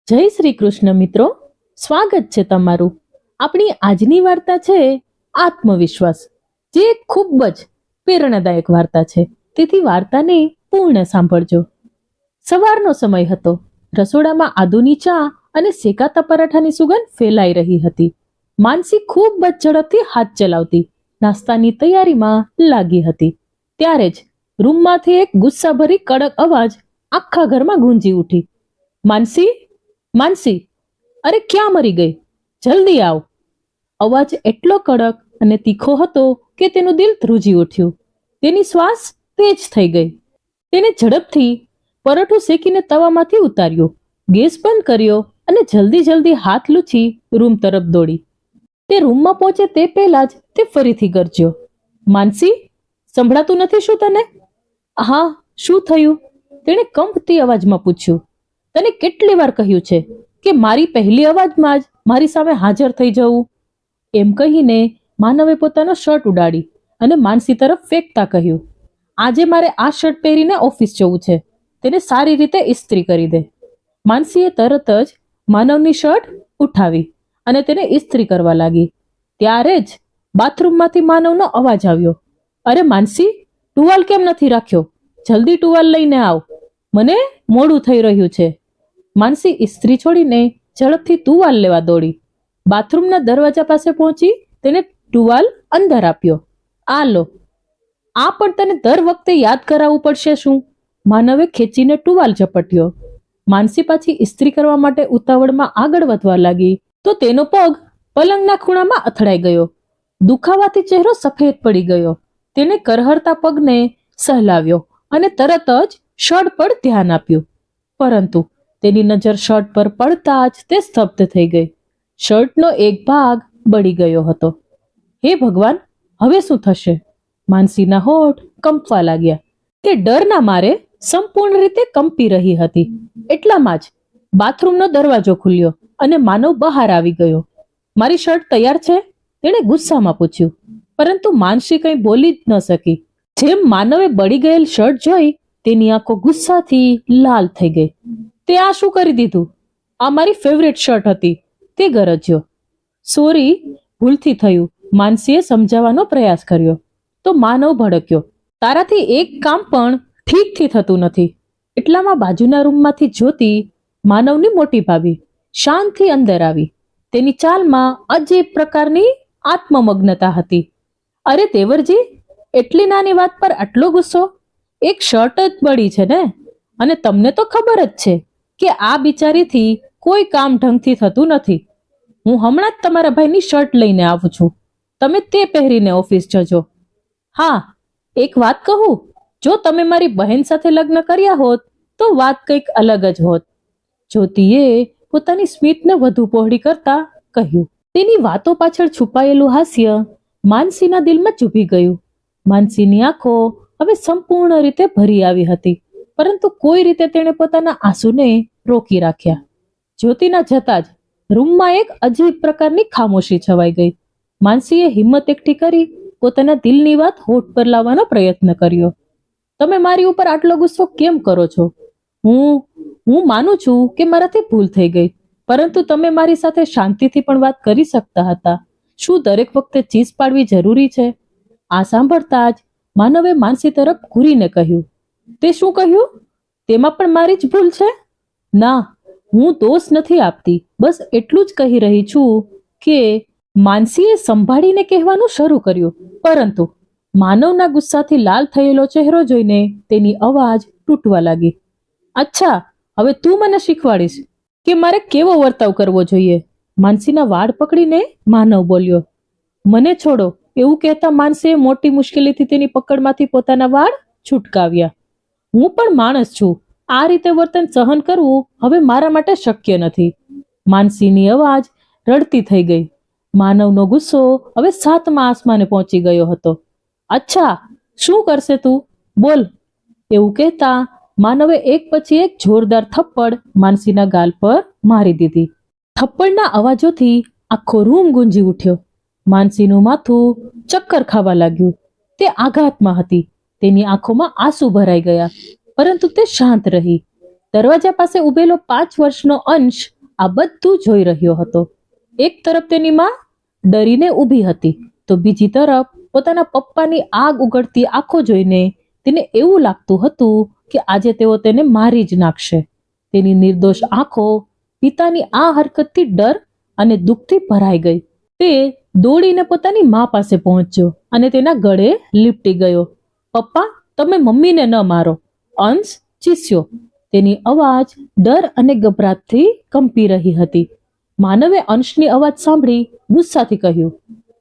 જય શ્રી કૃષ્ણ મિત્રો, સ્વાગત છે તમારું. આપણી આજની વાર્તા છે આત્મવિશ્વાસ, જે ખૂબ જ પ્રેરણાદાયક વાર્તા છે. તેથી વાર્તાને પૂર્ણ સાંભળજો. સવારનો સમય હતો. રસોડામાં આદુની ચા અને શેકાતા પરાઠાની સુગંધ ફેલાઈ રહી હતી. માનસી ખૂબ જ ઝડપથી હાથ ચલાવતી નાસ્તાની તૈયારીમાં લાગી હતી. ત્યારે જ રૂમમાંથી એક ગુસ્સાભરી કડક અવાજ આખા ઘરમાં ગુંજી ઉઠી. માનસી, માનસી, અરે ક્યાં મરી ગઈ? જલ્દી આવ. અવાજ એટલો કડક અને તીખો હતો કે તેનું દિલ ધ્રુજી ઉઠ્યું. તેની શ્વાસ તેજ થઈ ગઈ. તેને ઝડપથી પરોઠું શેકીને તવામાંથી ઉતાર્યો, ગેસ બંધ કર્યો અને જલ્દી હાથ લૂછી રૂમ તરફ દોડી. તે રૂમમાં પહોંચે તે પહેલા જ તે ફરીથી ગરજ્યો. માનસી, સંભળાતું નથી શું તને? હા, શું થયું? તેણે કંપતી અવાજમાં પૂછ્યું. તને કેટલી વાર કહ્યું છે કે મારી પહેલી અવાજમાં જ મારી સામે હાજર થઈ જવું? એમ કહીને માનવે પોતાનો શર્ટ ઉડાડી અને માનસી તરફ ફેંકતા કહ્યું, આજે મારે આ શર્ટ પહેરીને ઓફિસ જવું છે. તેને સારી રીતે ઇસ્ત્રી કરી દે. માનસીએ તરત જ માનવની શર્ટ ઉઠાવી અને તેને ઇસ્ત્રી કરવા લાગી. ત્યારે જ બાથરૂમમાંથી માનવનો અવાજ આવ્યો. અરે માનસી, ટુવાલ કેમ નથી રાખ્યો? જલ્દી ટુવાલ લઈને આવ, મને મોડું થઈ રહ્યું છે. માનસી ઇસ્ત્રી છોડીને ઝડપથી ટુવાલ લેવા દોડી. બાથરૂમના દરવાજા પાસે પહોંચી તેને ટુવાલ અંદર આપ્યો. આ લો. આ પણ તને દર વખતે યાદ કરાવવું પડશે શું? માનવે ખેંચીને ટુવાલ ઝપટ્યો. માનસી પાછી ઇસ્ત્રી કરવા માટે ઉતાવળમાં આગળ વધવા લાગી તો તેનો પગ પલંગના ખૂણામાં અથડાઈ ગયો. દુખાવાથી ચહેરો સફેદ પડી ગયો. તેને કરહરતા પગને સહેલાવ્યો અને તરત જ શર્ટ પર ધ્યાન આપ્યું. પરંતુ તેની નજર શર્ટ પર પડતા જ તે સ્તબ્ધ થઈ ગઈ. શર્ટનો એક ભાગ બળી ગયો હતો. હે ભગવાન, હવે શું થશે? માનસીના હોઠ કંપવા લાગ્યા. તે ડરના મારે સંપૂર્ણ રીતે કંપી રહી હતી. એટલામાં જ બાથરૂમનો દરવાજો ખુલ્યો અને માનવ બહાર આવી ગયો. મારી શર્ટ તૈયાર છે? તેણે ગુસ્સામાં પૂછ્યું. પરંતુ માનસી કંઈ બોલી જ ન શકી. જેમ માનવે બળી ગયેલ શર્ટ જોઈ તેની આંખો ગુસ્સાથી લાલ થઈ ગઈ. તે આ શું કરી દીધું? આ મારી ફેવરેટ શર્ટ હતી, તે ગરજ્યો. સોરી, ભૂલથી થયું, માનસીએ સમજાવવાનો પ્રયાસ કર્યો. તો માનવ ભડક્યો. તારાથી એક કામ પણ ઠીકથી થતું નથી. એટલામાં બાજુના રૂમમાંથી જોતી માનવની મોટી ભાભી શાંતથી અંદર આવી. તેની ચાલમાં અજીબ પ્રકારની આત્મમગ્નતા હતી. અરે દેવરજી, એટલી નાની વાત પર આટલો ગુસ્સો? એક શર્ટ જ બળી છે ને, અને તમને તો ખબર જ છે કે આ બિચારીથી કોઈ કામ ઢંગથી થતું નથી. હું હમણાં જ તમારા ભાઈની શર્ટ લઈને આવું છું. તમે તે પહેરીને ઓફિસ જજો. હા, એક વાત કહું, જો તમે મારી બહેન સાથે લગ્ન કર્યા હોત તો વાત કંઈક અલગ જ હોત. જ્યોતિએ પોતાની સ્મિતને વધુ પહોળી કરતા કહ્યું. તેની વાતો પાછળ છુપાયેલું હાસ્ય માનસીના દિલમાં ચૂભી ગયું. માનસીની આંખો હવે સંપૂર્ણ રીતે ભરી આવી હતી, પરંતુ કોઈ રીતે તેણે પોતાના આંસુને રોકી રાખ્યા. જ્યોતિના જતા જ રૂમમાં એક અજીબ પ્રકારની ખામોશી છવાઈ ગઈ. માનસીએ હિંમત એકઠી કરી પોતાના દિલની વાત હોઠ પર લાવવાનો પ્રયત્ન કર્યો. તમે મારી ઉપર આટલો ગુસ્સો કેમ કરો છો? હું માનું છું કે મારાથી ભૂલ થઈ ગઈ, પરંતુ તમે મારી સાથે શાંતિથી પણ વાત કરી શકતા હતા. શું દરેક વખતે ચીસ પાડવી જરૂરી છે? આ સાંભળતા જ માનવે માનસી તરફ ઘૂરીને કહ્યું. તે શું કહ્યું? તેમાં પણ મારી જ ભૂલ છે? ના, હું દોષ નથી આપતી, બસ એટલું જ કહી રહી છું કે માનસીએ સંભાળીને કહેવાનું શરૂ કર્યું, પરંતુ માનવના ગુસ્સાથી લાલ થયેલો ચહેરો જોઈને તેની અવાજ તૂટવા લાગી. અચ્છા, હવે તું મને શીખવાડીશ કે મારે કેવો વર્તાવ કરવો જોઈએ. માનસીના વાળ પકડીને માનવ બોલ્યો. મને છોડો, એવું કહેતા માનસીએ મોટી મુશ્કેલીથી તેની પકડમાંથી પોતાના વાળ છૂટકાવ્યા. હું પણ માણસ છું. આ રીતે વર્તન સહન કરવું હવે મારા માટે શક્ય નથી. માનસીની અવાજ રડતી થઈ ગઈ. માનવનો ગુસ્સો હવે 7મા આસમાને પહોંચી ગયો હતો. અચ્છા, શું કરશે તું? બોલ. એવું કહેતા માનવે એક પછી એક જોરદાર થપ્પડ માનસીના ગાલ પર મારી દીધી. થપ્પડના અવાજોથી આખો રૂમ ગુંજી ઉઠ્યો. માનસીનું માથું ચક્કર ખાવા લાગ્યું. તે આઘાતમાં હતી. તેની આંખોમાં આંસુ ભરાઈ ગયા, પરંતુ તે શાંત રહી. દરવાજા પાસે ઉભેલો 5 વર્ષનો અંશ આ બધું જોઈ રહ્યો હતો. એક તરફ તેની માં ડરીને ઊભી હતી, તો બીજી તરફ પોતાના પપ્પાની આગ ઉગડતી આંખો જોઈને તેને એવું લાગતું હતું કે આજે તેઓ તેને મારી જ નાખશે. તેની નિર્દોષ આંખો પિતાની આ હરકતથી ડર અને દુઃખથી ભરાઈ ગઈ. તે દોડીને પોતાની મા પાસે પહોંચ્યો અને તેના ગળે લીપટી ગયો. પપ્પા, તમે મમ્મીને ન મારો, અંશ ચીસ્યો. તેની અવાજ ડર અને ગભરાટથી કંપી રહી હતી. માનવે અંશની અવાજ સાંભળી ગુસ્સાથી કહ્યું,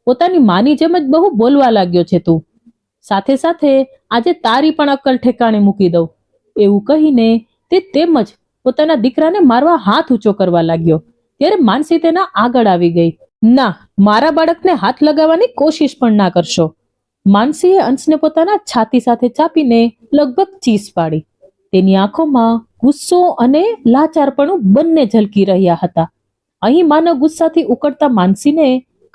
પોતાની માની જેમ જ બહુ બોલવા લાગ્યો છે તું. સાથે સાથે આજે તારી પણ અક્કલ ઠેકાણે મૂકી દઉં. એવું કહીને તે તેમજ પોતાના દીકરાને મારવા હાથ ઊંચો કરવા લાગ્યો. ત્યારે માનસી તેના આગળ આવી ગઈ. ના, મારા બાળકને હાથ લગાવવાની કોશિશ પણ ના કરશો. માનસીએ અંશને પોતાના છાતી સાથે ચાપીને લગભગ ચીસ પાડી. તેની આંખોમાં ગુસ્સો અને લાચારપણું બંને ઝલકી રહ્યા હતા. અહીં માનવ ગુસ્સાથી ઉકળતા માનસીને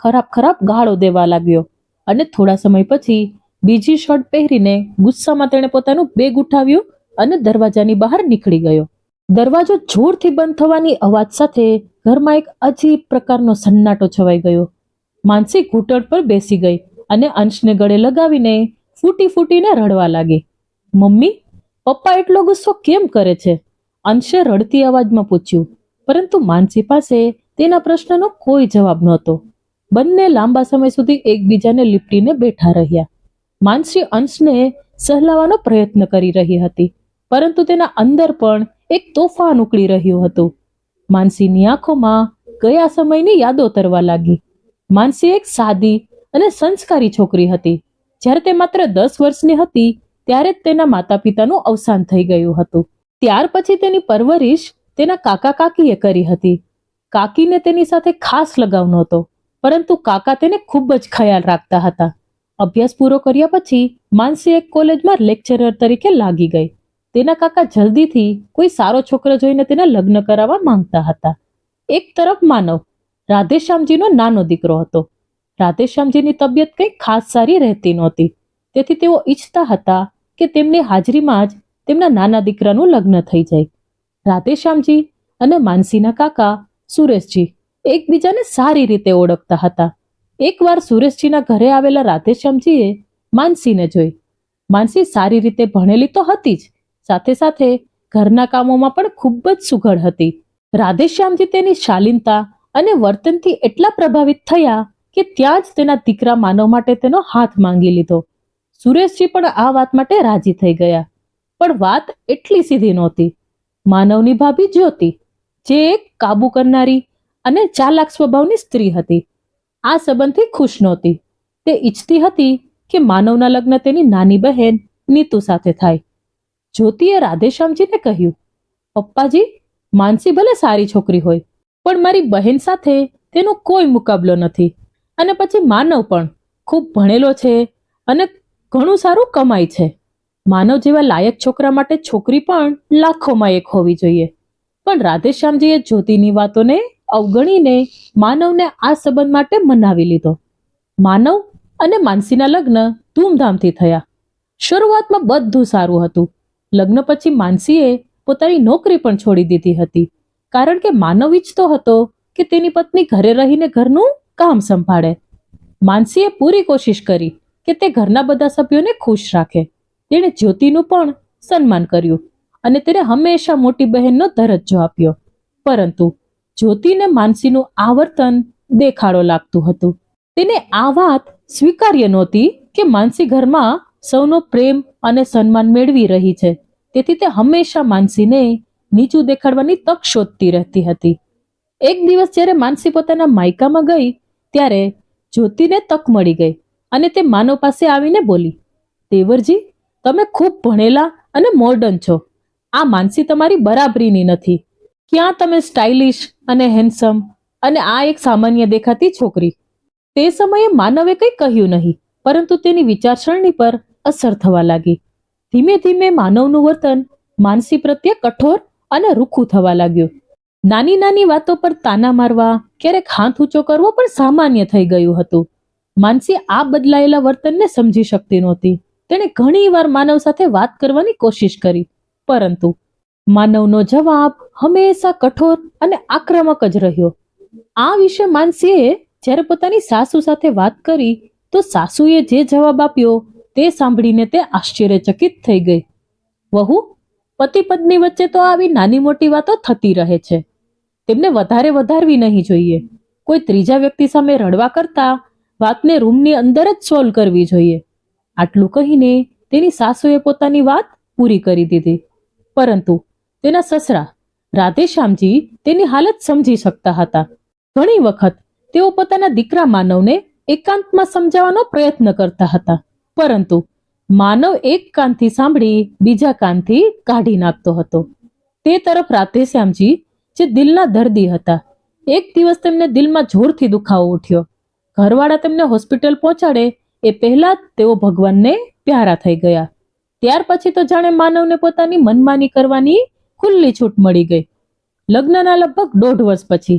ખરાબ ગાળો દેવા લાગ્યો અને થોડા સમય પછી બીજી શર્ટ પહેરીને ગુસ્સામાં તેણે પોતાનું બેગ ઉઠાવ્યું અને દરવાજાની બહાર નીકળી ગયો. દરવાજો જોરથી બંધ થવાની અવાજ સાથે ઘરમાં એક અજીબ પ્રકારનો સન્નાટો છવાઈ ગયો. માનસી ઘૂંટણ પર બેસી ગઈ અને અંશને ગળે લગાવીને ફૂટીને રડવા લાગી. મમ્મી, પપ્પા એટલો ગુસ્સો કેમ કરે છે? અંશે રડતી અવાજમાં પૂછ્યું. પરંતુ માનસી પાસે તેના પ્રશ્નનો કોઈ જવાબ નહોતો. બંને લાંબા સમય સુધી એકબીજાને લીપટીને બેઠા રહ્યા. માનસી અંશને સહેલાવવાનો પ્રયત્ન કરી રહી હતી, પરંતુ તેના અંદર પણ એક તોફાન ઉકળી રહ્યું હતું. માનસીની આંખોમાં ગયા સમયની યાદો તરવા લાગી. માનસી એક સાદી અને સંસ્કારી છોકરી હતી. જ્યારે તે માત્ર 10 વર્ષની હતી ત્યારે જ તેના માતા પિતાનું અવસાન થઈ ગયું હતું. ત્યાર પછી તેની પરવરિશ તેના કાકા કાકીએ કરી હતી. કાકીને તેની સાથે ખાસ લગાવ નહોતો, પરંતુ કાકા તેને ખૂબ જ ખ્યાલ રાખતા હતા. અભ્યાસ પૂરો કર્યા પછી માનસી એક કોલેજમાં લેક્ચરર તરીકે લાગી ગઈ. તેના કાકા જલ્દીથી કોઈ સારો છોકરો જોઈને તેના લગ્ન કરાવવા માંગતા હતા. એક તરફ માનવ રાધેશ્યામજીનો નાનો દીકરો હતો. રાધેશ્યામજીની તબિયત કંઈ ખાસ સારી રહેતી નહોતી, તેથી તેઓ ઈચ્છતા હતા કે તેમની હાજરીમાં જ તેમના નાના દીકરાનું લગ્ન થઈ જાય. રાધેશ્યામજી અને માનસીના કાકા સુરેશજી એકબીજાને સારી રીતે ઓળખતા હતા. એકવાર સુરેશજીના ઘરે આવેલા રાધેશ્યામજીએ માનસીને જોઈ. માનસી સારી રીતે ભણેલી તો હતી જ, સાથે સાથે ઘરના કામોમાં પણ ખૂબ જ સુઘડ હતી. રાધેશ્યામજી તેની શાલીનતા અને વર્તનથી એટલા પ્રભાવિત થયા કે ત્યાં જ તેના દીકરા માનવ માટે તેનો હાથ માંગી લીધો. સુરેશજી પણ આ વાત માટે રાજી થઈ ગયા. પણ વાત એટલી સીધી નહોતી. માનવની ભાભી જ્યોતિ, જે એક કાબુ કરનારી અને ચાલાક સ્વભાવની સ્ત્રી હતી, આ સંબંધથી ખુશ નહોતી. તે ઈચ્છતી હતી કે માનવના લગ્ન તેની નાની બહેન નીતુ સાથે થાય. જ્યોતિએ રાધેશ્યામજીને કહ્યું, પપ્પાજી, માનસી ભલે સારી છોકરી હોય, પણ મારી બહેન સાથે તેનો કોઈ મુકાબલો નથી. અને પછી માનવ પણ ખૂબ ભણેલો છે અને ઘણું સારું કમાય છે. માનવ જેવા લાયક છોકરા માટે છોકરી પણ લાખોમાં એક હોવી જોઈએ. પણ રાધેશ્યામજીએ જ્યોતિની વાતોને અવગણીને માનવને આ સંબંધ માટે મનાવી લીધો. માનવ અને માનસીના લગ્ન ધૂમધામથી થયા. શરૂઆતમાં બધું સારું હતું. લગ્ન પછી માનસીએ પોતાની નોકરી પણ છોડી દીધી હતી, કારણ કે માનવ ઈચ્છતો હતો કે તેની પત્ની ઘરે રહીને ઘરનું કામ સંભાળે. માનસીએ પૂરી કોશિશ કરી કે તે ઘરના બધા સભ્યોને ખુશ રાખે. તેણે જ્યોતિનું પણ સન્માન કર્યું અને તેને હંમેશા મોટી બહેનનો દરજ્જો આપ્યો. પરંતુ જ્યોતિને માનસીનું આ વર્તન દેખાડો લાગતું હતું. તેને આ વાત સ્વીકાર્ય નહોતી કે માનસી ઘરમાં સૌનો પ્રેમ અને સન્માન મેળવી રહી છે, તેથી તે હંમેશા માનસીને નીચું દેખાડવાની તક શોધતી રહેતી હતી. એક દિવસ જ્યારે માનસી પોતાના માયકામાં ગઈ ત્યારે જ્યોતિને તક મળી ગઈ અને તે માનવ પાસે આવીને બોલી, દેવરજી, તમે ખૂબ ભણેલા અને મોડર્ન છો. આ માનસી તમારી બરાબરીની નથી. ક્યાં તમે સ્ટાઇલિશ અને હેન્ડસમ અને આ એક સામાન્ય દેખાતી છોકરી. તે સમયે માનવે કંઈ કહ્યું નહીં, પરંતુ તેની વિચારસરણી પર અસર થવા લાગી. ધીમે ધીમે માનવનું વર્તન માનસી પ્રત્યે કઠોર અને રૂખું થવા લાગ્યું. નાની નાની વાતો પર તાના મારવા, ક્યારેક હાથ ઊંચો કરવો પણ સામાન્ય થઈ ગયું હતું. માનસી આ બદલાયેલા વર્તનને સમજી શકતી નહોતી. તેણે ઘણી વાર માનવ સાથે વાત કરવાની કોશિશ કરી, પરંતુ માનવનો જવાબ હંમેશા કઠોર અને આક્રમક જ રહ્યો. આ વિશે માનસીએ જ્યારે પોતાની સાસુ સાથે વાત કરી તો સાસુએ જે જવાબ આપ્યો તે સાંભળીને તે આશ્ચર્યચકિત થઈ ગઈ. વહુ, પતિ પત્ની વચ્ચે તો આવી નાની મોટી વાતો થતી રહે છે, તેમને વધારે વધારવી નહીં જોઈએ. કોઈ ત્રીજા વ્યક્તિ સામે રડવા કરતા વાતને રૂમની અંદર જ સોલ્વ કરવી જોઈએ. આટલું કહીને તેની સાસુએ પોતાની વાત પૂરી કરી દીધી. પરંતુ તેના સસરા રાધેશ્યામજી તેની હાલત સમજી શકતા હતા. ઘણી વખત તેઓ પોતાના દીકરા માનવને એકાંતમાં સમજાવવાનો પ્રયત્ન કરતા હતા, પરંતુ માનવ એક કાનથી સાંભળી બીજા કાનથી કાઢી નાખતો હતો. તે તરફ રાધેશ્યામજી જે દિલના દર્દી હતા, એક દિવસ તેમને દિલમાં જોરથી દુખાવો ઉઠ્યો. ઘરવાળા તેમને હોસ્પિટલ પહોંચાડે એ પહેલા જ તેઓ ભગવાનને પ્યારા થઈ ગયા. ત્યાર પછી તો જાણે માનવને પોતાની મનમાની કરવાની ખુલ્લી છૂટ મળી ગઈ. લગ્નના લગભગ 1.5 વર્ષ પછી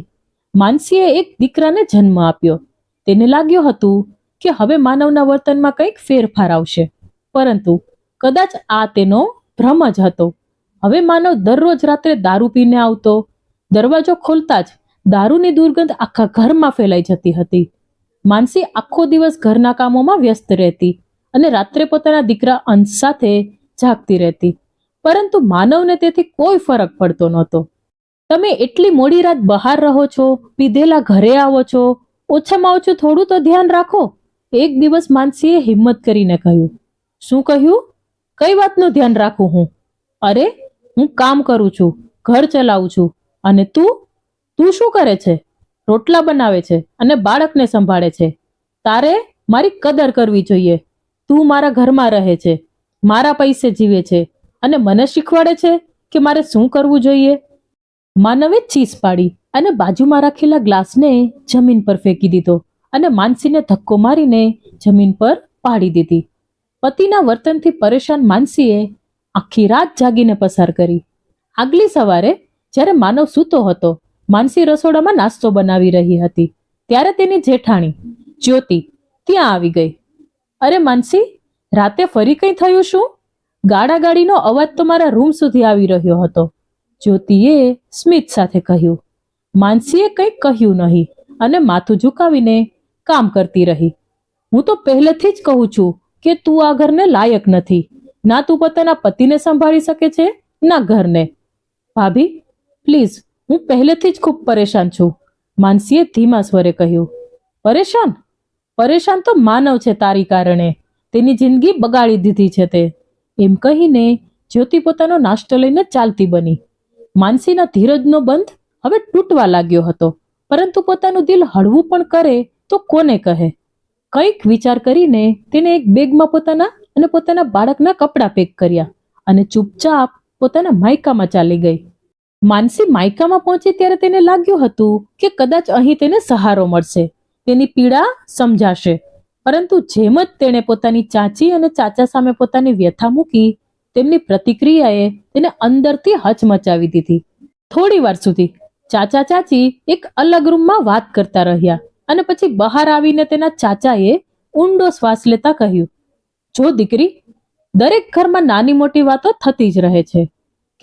માનસીએ એક દીકરાને જન્મ આપ્યો. તેને લાગ્યું હતું કે હવે માનવના વર્તનમાં કંઈક ફેરફાર આવશે, પરંતુ કદાચ આ તેનો ભ્રમ જ હતો. હવે માનવ દરરોજ રાત્રે દારૂ પીને આવતો. દરવાજો ખોલતા જ દારૂની દુર્ગંધ આખા ઘરમાં ફેલાઈ જતી હતી. માનસી આખો દિવસ ઘરના કામોમાં વ્યસ્ત રહેતી અને રાત્રે પોતાના દીકરા અંશ સાથે જાગતી રહેતી, પરંતુ માનવને તેથી કોઈ ફરક પડતો નહોતો. તમે એટલી મોડી રાત બહાર રહો છો, પીધેલા ઘરે આવો છો, ઓછામાં ઓછું થોડું તો ધ્યાન રાખો. એક દિવસ માનસીએ હિંમત કરીને કહ્યું. શું કહ્યું? કઈ વાતનું ધ્યાન રાખું હું? અરે, હું કામ કરું છું, ઘર ચલાવું છું, અને તું શું કરે છે? રોટલા બનાવે છે અને બાળકને સંભાળે છે. તારે મારી કદર કરવી જોઈએ. તું મારા ઘરમાં રહે છે, મારા પૈસે જીવે છે અને મને શીખવાડે છે કે મારે શું કરવું જોઈએ. માનવે ચીસ પાડી અને બાજુમાં રાખેલા ગ્લાસને જમીન પર ફેંકી દીધો અને માનસીને ધક્કો મારીને જમીન પર પાડી દીધી. પતિના વર્તનથી પરેશાન માનસીએ આખી રાત જાગીને પસાર કરી. આગલી સવારે જ્યારે માનવ સૂતો હતો, માનસી રસોડામાં નાસ્તો બનાવી રહી હતી ત્યારે તેની જેઠાણી જ્યોતિ ત્યાં આવી ગઈ. અરે માનસી, રાતે ફરી કંઈ થયું શું? ગાડાગાડીનો અવાજ તો મારા રૂમ સુધી આવી રહ્યો હતો, જ્યોતિએ સ્મિત સાથે કહ્યું. માનસીએ કંઈ કહ્યું નહીં અને માથું ઝુકાવીને કામ કરતી રહી. હું તો પહેલેથી જ કહું છું કે તું આ ઘરને લાયક નથી. ના તું પોતાના પતિને સંભાળી શકે છે, ના ઘરને. ભાભી પ્લીઝ, હું પહેલેથી જ ખૂબ પરેશાન છું, માનસીએ ધીમા સ્વરે કહ્યું. પરેશાન તો માનવ છે તારી કારણે. તેની જિંદગી બગાડી દીધી છે તે. એમ કહીને જ્યોતિ પોતાનો નાસ્તો લઈને ચાલતી બની. માનસીના ધીરજનો બંધ હવે તૂટવા લાગ્યો હતો, પરંતુ પોતાનું દિલ હળવું પણ કરે તો કોને કહે. કંઈક વિચાર કરીને તેને એક બેગમાં પોતાના અને પોતાના બાળકના કપડાં પેક કર્યા અને ચૂપચાપ પોતાના માયકામાં ચાલી ગઈ. માનસી માયકામાં પહોંચી ત્યારે તેને લાગ્યું હતું કે કદાચ અહીં તેને સહારો મળશે, તેની પીડા સમજાશે. પરંતુ જેમ જ તેણે પોતાની ચાચી અને ચાચા સામે પોતાની વ્યથા મૂકી, તેમની પ્રતિક્રિયાએ તેને અંદરથી હચમચાવી દીધી. થોડી વાર સુધી ચાચા ચાચી એક અલગ રૂમમાં વાત કરતા રહ્યા અને પછી બહાર આવીને તેના ચાચાએ ઊંડો શ્વાસ લેતા કહ્યું. જો દીકરી, દરેક ઘરમાં નાની મોટી વાતો થતી જ રહે છે.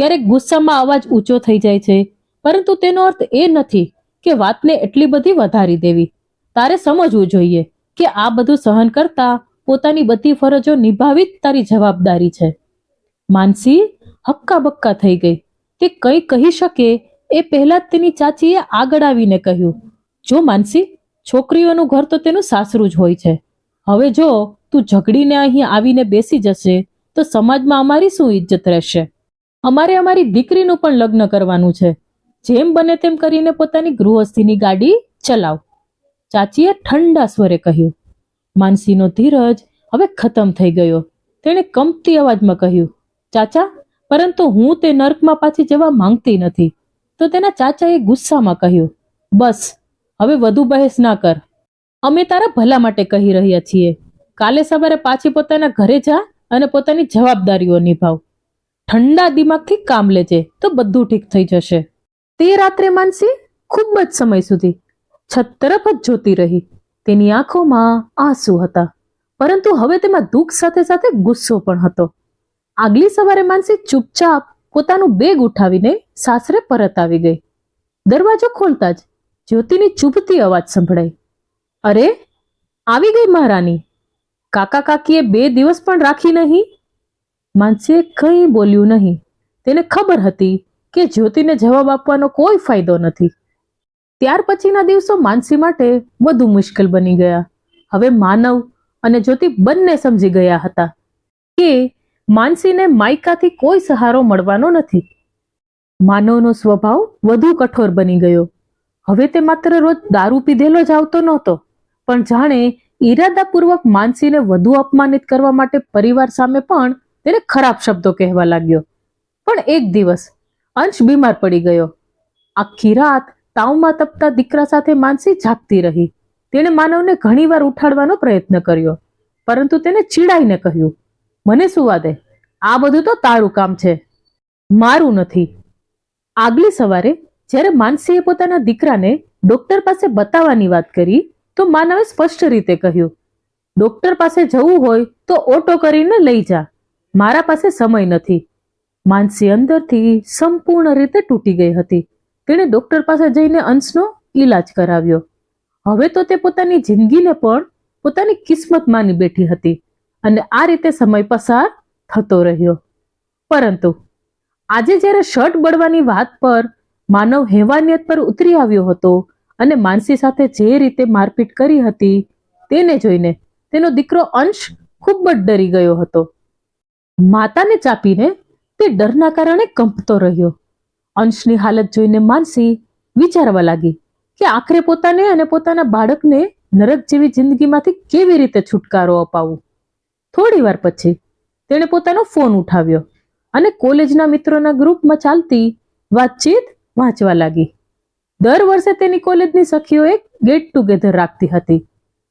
ક્યારેક ગુસ્સામાં અવાજ ઊંચો થઈ જાય છે, પરંતુ તેનો અર્થ એ નથી કે વાતને એટલી બધી વધારી દેવી. તારે સમજવું જોઈએ કે આ બધું સહન કરતા પોતાની બધી ફરજો નિભાવી જ તારી જવાબદારી છે. માનસી હક્કા બક્કા થઈ ગઈ. તે કંઈ કહી શકે એ પહેલા જ તેની ચાચીએ આગળ આવીને કહ્યું. જો માનસી, છોકરીઓનું ઘર તો તેનું સાસરું જ હોય છે. હવે જો તું ઝઘડીને અહીં આવીને બેસી જશે તો સમાજમાં અમારી શું ઇજ્જત રહેશે? અમારે અમારી દીકરીનું પણ લગ્ન કરવાનું છે. જેમ બને તેમ કરીને પોતાની ગૃહસ્થીની ગાડી ચલાવ, ચાચીએ ઠંડા સ્વરે કહ્યું. માનસીનો ધીરજ હવે ખતમ થઈ ગયો. તેણે કંપતી અવાજમાં કહ્યું. ચાચા, પરંતુ હું તે નર્કમાં પાછી જવા માંગતી નથી. તો તેના ચાચાએ ગુસ્સામાં કહ્યું. બસ, હવે વધુ બહેસ ના કર. અમે તારા ભલા માટે કહી રહ્યા છીએ. કાલે સવારે પાછી પોતાના ઘરે જા અને પોતાની જવાબદારીઓ નિભાવ. ઠંડા દિમાગથી કામ લેજે તો બધું ઠીક થઈ જશે. તે રાત્રે માનસી ખૂબ જ સમય સુધી છત તરફ જ જોતી રહી. તેની આંખોમાં આંસુ હતા, પરંતુ હવે તેમાં દુઃખ સાથે સાથે ગુસ્સો પણ હતો. આગલી સવારે માનસી ચૂપચાપ પોતાનું બેગ ઉઠાવીને સાસરે પરત આવી ગઈ. દરવાજો ખોલતા જ જ્યોતિની ચૂભતી અવાજ સંભળાઈ. અરે, આવી ગઈ મહારાણી! કાકા કાકીએ 2 દિવસ પણ રાખી નહીં? માનસીએ કંઈ બોલ્યું નહીં. તેને ખબર હતી કે જ્યોતિને જવાબ આપવાનો કોઈ ફાયદો નથી. ત્યાર પછીના દિવસો માનસી માટે વધુ મુશ્કેલ બની ગયા. હવે માનવ અને જ્યોતિ બંને સમજી ગયા હતા કે માનસીને માયકાથી કોઈ સહારો મળવાનો નથી. માનવનો સ્વભાવ વધુ કઠોર બની ગયો. હવે તે માત્ર રોજ દારૂ પીધેલો જ આવતો નહોતો, પણ જાણે ઈરાદાપૂર્વક માનસીને વધુ અપમાનિત કરવા માટે પરિવાર સામે પણ તેને ખરાબ શબ્દો કહેવા લાગ્યો. પણ એક દિવસ અંશ બીમાર પડી ગયો. આખી રાત તાવમાં તપતા દીકરા સાથે માનસી જાગતી રહી. તેણે માનવને ઘણીવાર ઉઠાડવાનો પ્રયત્ન કર્યો, પરંતુ તેને ચીડાઈને કહ્યું, મને સુવા દે, આ બધું તો તારું કામ છે, મારું નથી. આગલી સવારે જ્યારે માનસીએ પોતાના દીકરાને ડોક્ટર પાસે બતાવવાની વાત કરી તો માનવે સ્પષ્ટ રીતે કહ્યું, ડોક્ટર પાસે જવું હોય તો ઓટો કરીને લઈ જા, મારા પાસે સમય નથી. માનસી અંદરથી સંપૂર્ણ રીતે તૂટી ગઈ હતી. તેણે ડોક્ટર પાસે જઈને અંશનો ઈલાજ કરાવ્યો. હવે તો તે પોતાની જિંદગીને પણ પોતાની કિસ્મત માની બેઠી હતી અને આ રીતે સમય પસાર થતો રહ્યો. પરંતુ આજે જ્યારે શર્ટ બળવાની વાત પર માનવ હેવાનિયત પર ઉતરી આવ્યો હતો અને માનસી સાથે જે રીતે મારપીટ કરી હતી તેને જોઈને તેનો દીકરો અંશ ખૂબ જ ડરી ગયો હતો. માતાને ચાપીને તે ડરના કારણે કંપતો રહ્યો. અંશની હાલત જોઈને માનસી વિચારવા લાગી કે આખરે પોતાને અને પોતાના બાળકને નરક જેવી જિંદગીમાંથી કેવી રીતે છુટકારો અપાવવો. થોડી વાર પછી તેણે પોતાનો ફોન ઉઠાવ્યો અને કોલેજના મિત્રોના ગ્રુપમાં ચાલતી વાતચીત વાંચવા લાગી. દર વર્ષે તેની કોલેજની સખીઓ એક ગેટ ટુગેધર રાખતી હતી.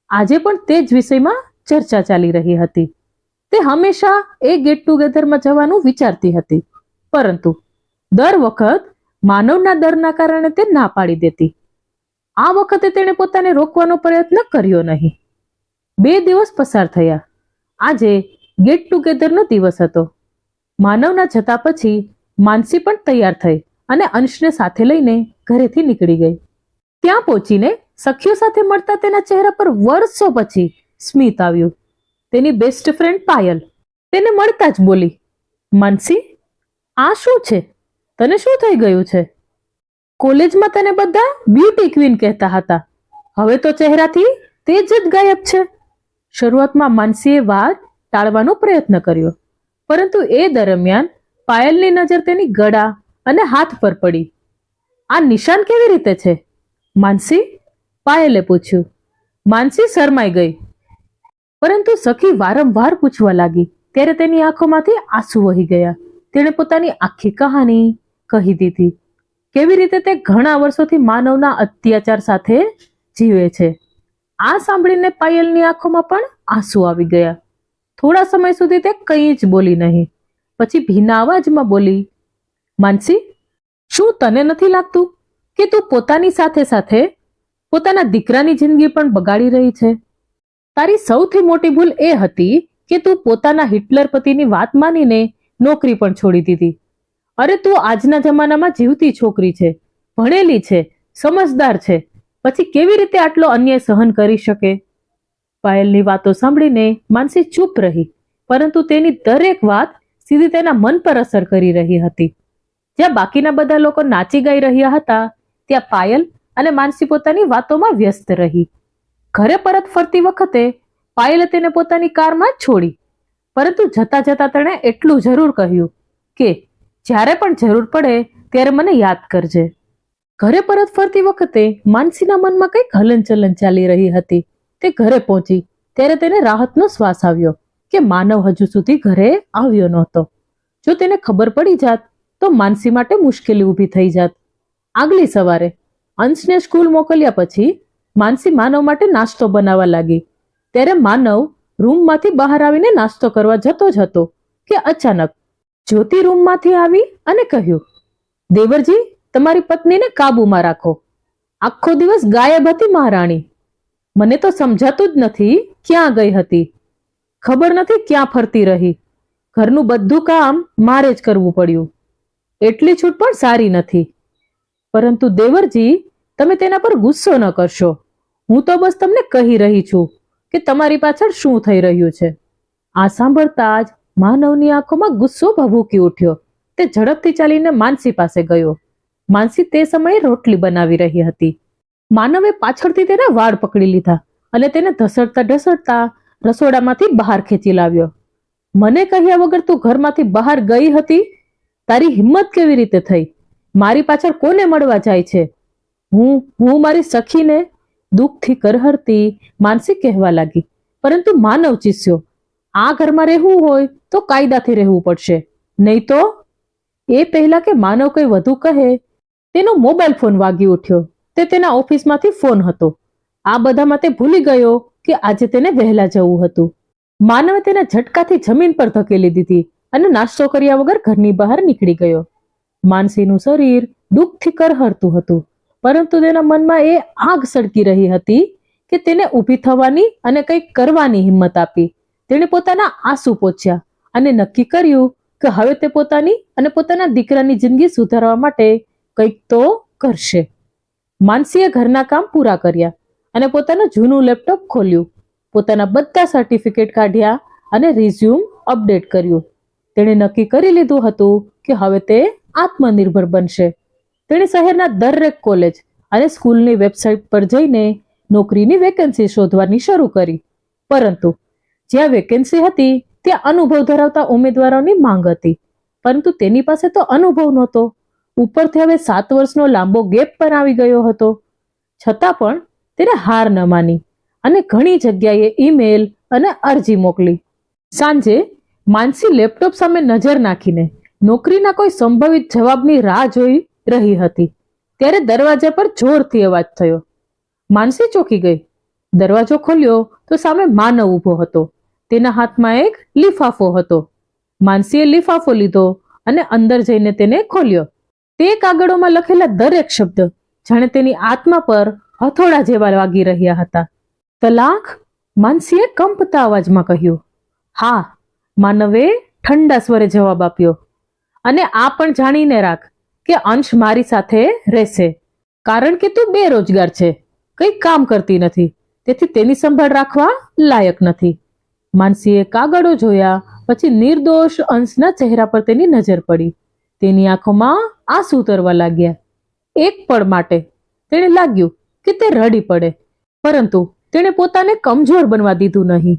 આજે પણ તે જ વિષયમાં ચર્ચા ચાલી રહી હતી. તે હંમેશા એ ગેટ ટુગેધરમાં જવાનું વિચારતી હતી, પરંતુ દર વખત માનવના ડરના કારણે તે ના પાડી દેતી. આ વખતે તેણે પોતાને રોકવાનો પ્રયત્ન કર્યો નહીં. 2 દિવસ પસાર થયા. આજે ગેટ ટુગેધરનો દિવસ હતો. માનવના જતા પછી માનસી પણ તૈયાર થઈ અને અંશને સાથે લઈને ઘરેથી નીકળી ગઈ. ત્યાં પહોંચીને સખીઓ સાથે મળતા તેના ચહેરા પર વર્ષો પછી સ્મિત આવ્યું. તેની બેસ્ટ ફ્રેન્ડ પાયલ તેને મળતા જ બોલી, માનસી, આ શું છે? તને શું થઈ ગયું છે? કોલેજમાં તને બધા બ્યુટી ક્વીન કહેતા હતા, હવે તો ચહેરાથી તેજ જ ગાયબ છે. શરૂઆતમાં માનસીએ વાત ટાળવાનો પ્રયત્ન કર્યો, પરંતુ એ દરમિયાન પાયલની નજર તેની ગળા અને હાથ પર પડી. આ નિશાન કેવી રીતે છે, માનસી? પાયલે પૂછ્યું. માનસી શરમાઈ ગઈ, પરંતુ સખી વારંવાર પૂછવા લાગી ત્યારે તેની આંખોમાંથી આંસુ વહી ગયા. તેણે પોતાની આખી કહાની કહી દીધી, કેવી રીતે તે ઘણા વર્ષોથી માનવના અત્યાચાર સાથે જીવે છે. આ સાંભળીને પાયલની આંખોમાં પણ આંસુ આવી ગયા. થોડા સમય સુધી તે કંઈ જ બોલી નહીં. પછી ભીના અવાજમાં બોલી, માનસી, શું તને નથી લાગતું કે તું પોતાની સાથે સાથે પોતાના દીકરાની જિંદગી પણ બગાડી રહી છે? તારી સૌથી મોટી ભૂલ એ હતી કે તું પોતાના હિટલર પતિની વાત માનીને નોકરી પણ છોડી દીધી. અરે, તું આજના જમાનામાં જીવતી છોકરી છે, ભણેલી છે, સમજદાર છે, પછી કેવી રીતે આટલો અન્યાય સહન કરી શકે? પાયલની વાતો સાંભળીને માનસી ચૂપ રહી, પરંતુ તેની દરેક વાત સીધી તેના મન પર અસર કરી રહી હતી. જ્યાં બાકીના બધા લોકો નાચી ગાઈ રહ્યા હતા, ત્યાં પાયલ અને માનસી પોતાની વાતોમાં વ્યસ્ત રહી. ઘરે પરત ફરતી વખતે પાયલે તેને પોતાની કારમાં છોડી, પરંતુ જતા જતા તેણે એટલું જરૂર કહ્યું કે જ્યારે પણ જરૂર પડે ત્યારે મને યાદ કરજે. ઘરે પરત ફરતી વખતે માનસીના મનમાં કંઈક હલનચલન ચાલી રહી હતી. તે ઘરે પહોંચી ત્યારે તેને રાહતનો શ્વાસ આવ્યો કે માનવ હજુ સુધી ઘરે આવ્યો નહોતો. જો તેને ખબર પડી જાત તો માનસી માટે મુશ્કેલી ઊભી થઈ જાત. આગલી સવારે અંશને સ્કૂલ મોકલ્યા પછી માનસી માનવ માટે નાસ્તો બનાવવા લાગી. ત્યારે માનવ રૂમમાંથી બહાર આવીને નાસ્તો કરવા જતો જ હતો કે અચાનક જ્યોતિ રૂમમાંથી આવી અને કહ્યું, દેવરજી, તમારી પત્નીને કાબુમાં રાખો. આખો દિવસ ગાયબ હતી મહારાણી. મને તો સમજાતું જ નથી ક્યાં ગઈ હતી. ખબર નથી ક્યાં ફરતી રહી. ઘરનું બધું કામ મારે જ કરવું પડ્યું. એટલી છૂટ પણ સારી નથી. પરંતુ દેવરજી, તમે તેના પર ગુસ્સો ન કરશો. હું તો બસ તમને કહી રહી છું કે તમારી પાછળ શું થઈ રહ્યું છે. આ સાંભળતા જ માનવની આંખોમાં ગુસ્સો ભભૂકી ઉઠ્યો. તે ઝડપથી ચાલીને માનસી પાસે ગયો. માનસી તે સમયે રોટલી બનાવી રહી હતી. માનવે પાછળથી તેના વાળ પકડી લીધા અને તેને ઢસડતા ઢસડતા રસોડામાંથી બહાર ખેંચી લાવ્યો. મને કહ્યા વગર તું ઘરમાંથી બહાર ગઈ હતી? તારી હિંમત કેવી રીતે થઈ? મારી પાછળ કોને મળવા જાય છે? હું મારી સખીને દુઃખથી કરહરતી માનસી કહેવા લાગી. પરંતુ માનવ ચીસ્યો, આ ઘરમાં રહેવું હોય તો કાયદાથી રહેવું પડશે, નહીં તો. એ પહેલા કે માનવ કંઈ વધુ કહે, તેનો મોબાઈલ ફોન વાગી ઉઠ્યો. તે તેના ઓફિસમાંથી ફોન હતો. આ બધામાં તે ભૂલી ગયો કે આજે તેને વહેલા જવું હતું. માનવે તેને ઝટકાથી જમીન પર ધકેલી દીધી અને નાસ્તો કર્યા વગર ઘરની બહાર નીકળી ગયો. માનસીનું શરીર દુઃખથી કરહરતું હતું, પરંતુ તેના મનમાં એ આગ સળગી રહી હતી કે તેને ઊભી થવાની અને કંઈક કરવાની હિંમત આપી. તેણે પોતાના આંસુ પોંછ્યા અને નક્કી કર્યું કે હવે તે પોતાની અને પોતાના દીકરાની જિંદગી સુધારવા માટે કંઈક તો કરશે. માનસીએ ઘરના કામ પૂરા કર્યા અને પોતાનું જૂનું લેપટોપ ખોલ્યું. પોતાના બધા સર્ટિફિકેટ કાઢ્યા અને રિઝ્યુમ અપડેટ કર્યું. તેણે નક્કી કરી લીધું હતું કે હવે તે આત્મનિર્ભર બનશે. તેણે શહેરના દરેક કોલેજ અને સ્કૂલની વેબસાઇટ પર જઈને નોકરીની વેકેન્સી શોધવાની શરૂ કરી. પરંતુ જ્યાં વેકેન્સી હતી ત્યાં અનુભવ ધરાવતા ઉમેદવારોની માંગ હતી, પરંતુ તેની પાસે તો અનુભવ નહોતો. ઉપરથી હવે 7 વર્ષનો લાંબો ગેપ પણ આવી ગયો હતો. છતાં પણ તેને હાર ન માની અને ઘણી જગ્યાએ ઈમેલ અને અરજી મોકલી. સાંજે માનસી લેપટોપ સામે નજર નાખીને નોકરીના કોઈ સંભવિત જવાબની રાહ જોઈ રહી હતી. ત્યારે દરવાજા પર જોરથી અવાજ થયો. માનસી ચોંકી ગઈ. દરવાજો ખોલ્યો તો સામે માનવ ઊભો હતો. તેના હાથમાં એક લિફાફો હતો. માનસીએ લિફાફો લીધો અને અંદર જઈને તેને ખોલ્યો. તે કાગળોમાં લખેલા દરેક શબ્દ જાણે તેની આત્મા પર હથોડા જેવા વાગી રહ્યા હતા. તલાક? માનસીએ કંપતા અવાજમાં કહ્યું. હા, માનવે ઠંડા સ્વરે જવાબ આપ્યો. અને આ પણ જાણીને રાખ કે અંશ મારી સાથે રહેશે, કારણ કે તું બેરોજગાર છે, કંઈ કામ કરતી નથી, તેથી તેની સંભાળ રાખવા લાયક નથી. માનસીએ કાગળો જોયા પછી નિર્દોષ અંશના ચહેરા પર તેની નજર પડી. તેની આંખોમાં આંસુ ઉતરવા લાગ્યા. એક પળ માટે તેણે લાગ્યું કે તે રડી પડે, પરંતુ તેણે પોતાને કમજોર બનવા દીધું નહીં.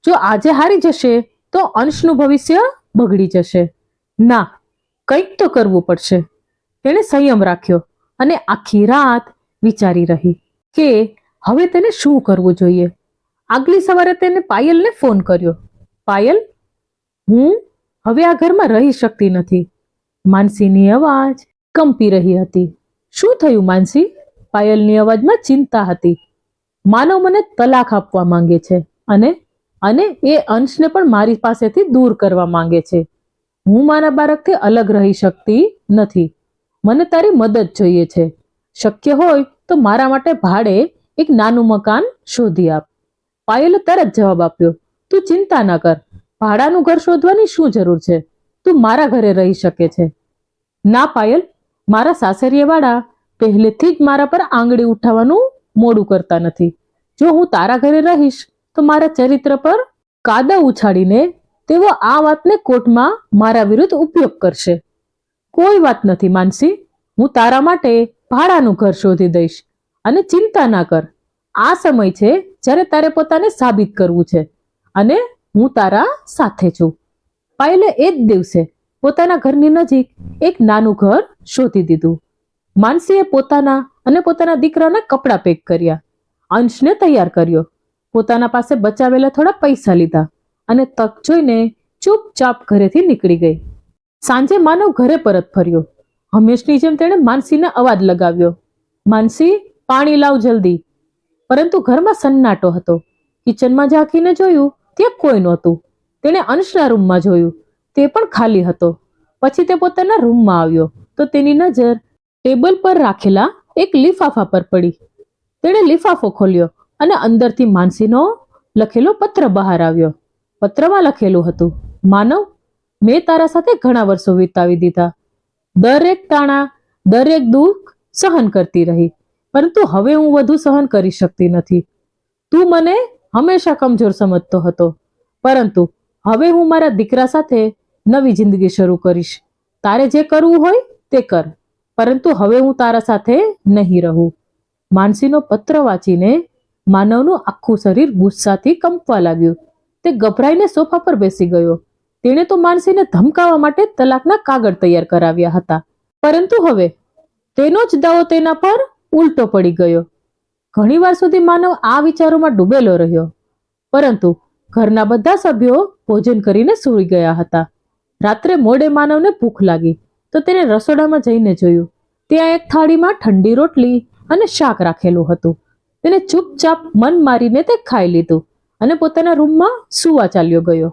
જો આજે હારી જશે તો અંશનું ભવિષ્ય બગડી જશે. ના, કંઈક તો કરવું પડશે. તેણે સંયમ રાખ્યો અને આખી રાત વિચારી રહી કે હવે તેને શું કરવું જોઈએ. આગલી સવારે તેને પાયલને ફોન કર્યો. પાયલ, હું હવે આ ઘરમાં રહી શકતી નથી. માનસીની અવાજ કંપી રહી હતી. શું થયું માનસી? પાયલની અવાજમાં ચિંતા હતી. માનવ મને તલાક આપવા માંગે છે અને એ અંશને પણ મારી પાસેથી દૂર કરવા માંગે છે. હું મારા બાળકથી અલગ રહી શકતી નથી. મને તારી મદદ જોઈએ છે. શક્ય હોય તો મારા માટે ભાડે એક નાનું મકાન શોધી આપ. પાયલે તરત જવાબ આપ્યો. તું ચિંતા ન કર, ભાડાનું ઘર શોધવાની શું જરૂર છે? તું મારા ઘરે રહી શકે છે. ના પાયલ, મારા સાસરિયાવાળા પહેલેથી જ મારા પર આંગળી ઉઠાવવાનું મોડું કરતા નથી. જો હું તારા ઘરે રહીશ તો મારા ચરિત્ર પર કાદવ ઉછાળીને તેઓ આ વાતને કોર્ટમાં મારા વિરુદ્ધ ઉપયોગ કરશે. કોઈ વાત નથી માનસી, હું તારા માટે ભાડાનું ઘર શોધી દઈશ. અને ચિંતા ના કર, આ સમય છે જ્યારે તારે પોતાને સાબિત કરવું છે અને હું તારા સાથે છું. પાયલે એ જ દિવસે પોતાના ઘરની નજીક એક નાનું ઘર શોધી દીધું. માનસીએ પોતાના અને પોતાના દીકરાના કપડાં પેક કર્યા. અંશને તૈયાર કર્યો. પોતાના પાસે બચાવેલા થોડા પૈસા લીધા અને તક જોઈને ચૂપચાપ ઘરેથી નીકળી ગઈ. સાંજે માનવ ઘરે પરત ફર્યો. હંમેશની જેમ તેણે માનસીને અવાજ લગાવ્યો. માનસી, પાણી લાવ જલ્દી. પરંતુ ઘરમાં સન્નાટો હતો. કિચનમાં ઝાંકીને જોયું ત્યાં કોઈ નહોતું. તેણે અંશના રૂમમાં જોયું, તે પણ ખાલી હતો. પછી તે પોતાના રૂમમાં આવ્યો તો તેની નજર ટેબલ પર રાખેલા એક લિફાફા પર પડી. તેણે લિફાફો ખોલ્યો અને અંદરથી માનસીનો લખેલો પત્ર બહાર આવ્યો. પત્રમાં લખેલું હતું, માનવ, મેં તારા સાથે ઘણા વર્ષો વિતાવી દીધા. દરેક તાણા, દરેક દુઃખ સહન કરતી રહી, પરંતુ હવે હું વધુ સહન કરી શકતી નથી. તું મને હંમેશા કમજોર સમજતો હતો, પરંતુ હવે હું મારા દીકરા સાથે નવી જિંદગી શરૂ કરીશ. તારે જે કરવું હોય તે કર, પરંતુ હવે હું તારા સાથે નહીં રહું. માનસીનો પત્ર વાંચીને માનવનું આખું શરીર ગુસ્સાથી કંપવા લાગ્યું. તે ગભરાઈને સોફા પર બેસી ગયો. તેણે તો માનસીને ધમકાવવા માટે તલાકના કાગળ તૈયાર કરાવ્યા હતા, પરંતુ હવે તેનો જ દાવો તેના પર ઉલટો પડી ગયો. ઘણીવાર સુધી માનવ આ વિચારોમાં ડૂબેલો રહ્યો, પરંતુ ઘરના બધા સભ્યો ભોજન કરીને સૂઈ ગયા હતા. રાત્રે મોડે માનવને ભૂખ લાગી તો તેને રસોડામાં જઈને જોયું. ત્યાં એક થાળીમાં ઠંડી રોટલી અને શાક રાખેલું હતું. તેને ચૂપચાપ મન મારીને તે ખાઈ લીધું અને પોતાના રૂમમાં સૂવા ચાલ્યો ગયો.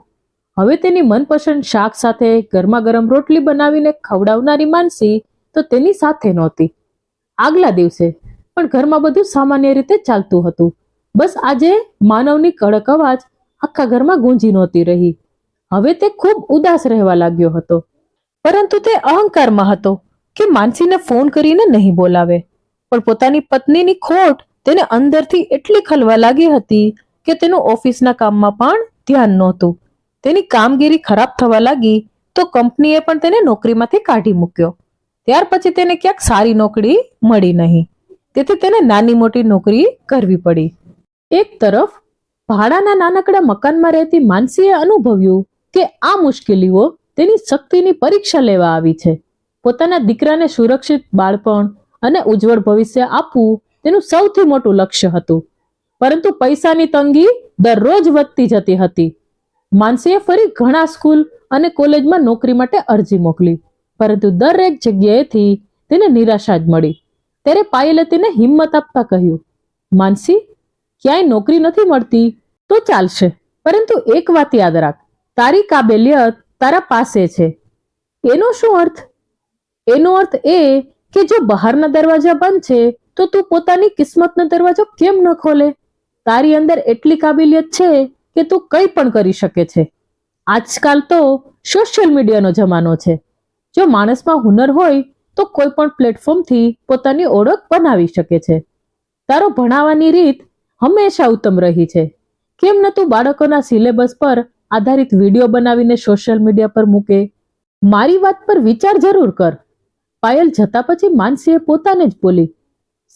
હવે તેની મનપસંદ શાક સાથે ગરમા ગરમ રોટલી બનાવીને ખવડાવનારી માનસી તો તેની સાથે નહોતી. આગલા દિવસે પણ ઘરમાં બધું સામાન્ય રીતે ચાલતું હતું. બસ આજે માનવની કડક અવાજ આખા ઘરમાં ગૂંજી નહોતી રહી. હવે તે ખૂબ ઉદાસ રહેવા લાગ્યો હતો, પરંતુ તે અહંકારમાં હતો કે માનસીને ફોન કરીને નહીં બોલાવે. પણ પોતાની પત્નીની ખોટ તેને અંદરથી એટલી ખલવા લાગી હતી કે તેનું ઓફિસના કામમાં પણ ધ્યાન નહોતું. તેની કામગીરી ખરાબ થવા લાગી તો કંપનીએ પણ તેને નોકરીમાંથી કાઢી મૂક્યો. ત્યાર પછી તેને ક્યાંક સારી નોકરી મળી નહીં, તેથી તેને નાની મોટી નોકરી કરવી પડી. એક તરફ ભાડાના નાનકડા મકાનમાં રહેતી માનસીએ અનુભવ્યું કે આ મુશ્કેલીઓ તેની શક્તિની પરીક્ષા લેવા આવી છે. પોતાના દીકરાને સુરક્ષિત બાળપણ અને ઉજ્જવળ ભવિષ્ય આપવું તેનું સૌથી મોટું લક્ષ્ય હતું, પરંતુ પૈસાની તંગી દરરોજ વધતી જતી હતી. માનસીએ ફરી ઘણા સ્કૂલ અને કોલેજમાં નોકરી માટે અરજી મોકલી, પરંતુ દરેક જગ્યાએથી તેને નિરાશા જ મળી. ત્યારે પાયલે તેને હિંમત આપતા કહ્યું, માનસી, ક્યાંય નોકરી નથી મળતી તો ચાલશે, પરંતુ એક વાત યાદ રાખ, તારી કાબેલિયત તારા પાસે છે. એનો શું અર્થ? એનો અર્થ એ કે જો બહારના દરવાજા બંધ છે તો તું પોતાની કિસ્મતનો દરવાજો કેમ ન ખોલે? તારી અંદર એટલી કાબેલિયત છે કે તું કંઈ પણ કરી શકે છે. આજકાલ તો સોશિયલ મીડિયાનો જમાનો છે. જો માણસમાં હુનર હોય તો કોઈ પણ પ્લેટફોર્મથી પોતાની ઓળખ બનાવી શકે છે. તારો ભણાવવાની રીત હંમેશા ઉત્તમ રહી છે. કેમ ન તું બાળકોના સિલેબસ પર આધારિત વિડીયો બનાવીને સોશિયલ મીડિયા પર મૂકે? મારી વાત પર વિચાર જરૂર કર. પાયલ જતા પછી માનસીએ પોતાને જ બોલી,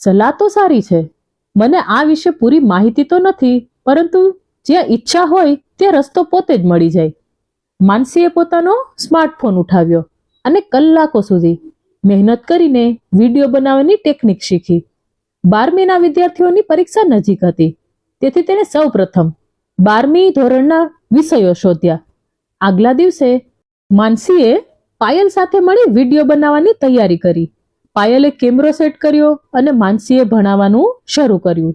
સલાહ તો સારી છે, મને આ વિશે પૂરી માહિતી તો નથી, પરંતુ જ્યાં ઈચ્છા હોય ત્યાં રસ્તો પોતે જ મળી જાય. માનસીએ પોતાનો સ્માર્ટફોન ઉઠાવ્યો અને કલાકો સુધી મહેનત કરીને વિડીયો બનાવવાની ટેકનિક શીખી. 12મીના વિદ્યાર્થીઓની પરીક્ષા નજીક હતી, તેથી તેને સૌ પ્રથમ 12મી ધોરણના વિષયો શોધ્યા. આગલા દિવસે માનસીએ પાયલ સાથે મળી વિડીયો બનાવવાની તૈયારી કરી. પાયલે કેમેરો સેટ કર્યો અને માનસીએ ભણાવવાનું શરૂ કર્યું.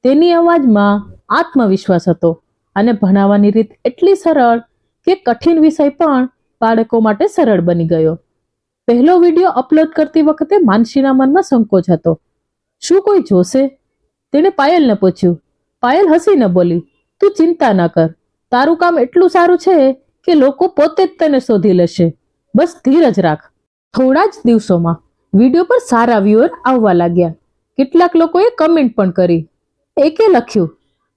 તેની અવાજમાં આત્મવિશ્વાસ હતો અને ભણાવવાની રીત એટલી સરળ કે કઠિન વિષય પણ બાળકો માટે સરળ બની ગયો. પહેલો વિડીયો અપલોડ કરતી વખતે માનસીના મનમાં સંકોચ હતો. શું કોઈ જોશે? તેણે પાયલને પૂછ્યું. પાયલ હસીને બોલી, તું ચિંતા ન કર, તારું કામ એટલું સારું છે કે લોકો પોતે જ તને શોધી લેશે. બસ ધીરજ રાખ. થોડા જ દિવસોમાં વિડીયો પર સારા વ્યુઅર આવવા લાગ્યા. કેટલાક લોકોએ કમેન્ટ પણ કરી. એકે લખ્યું,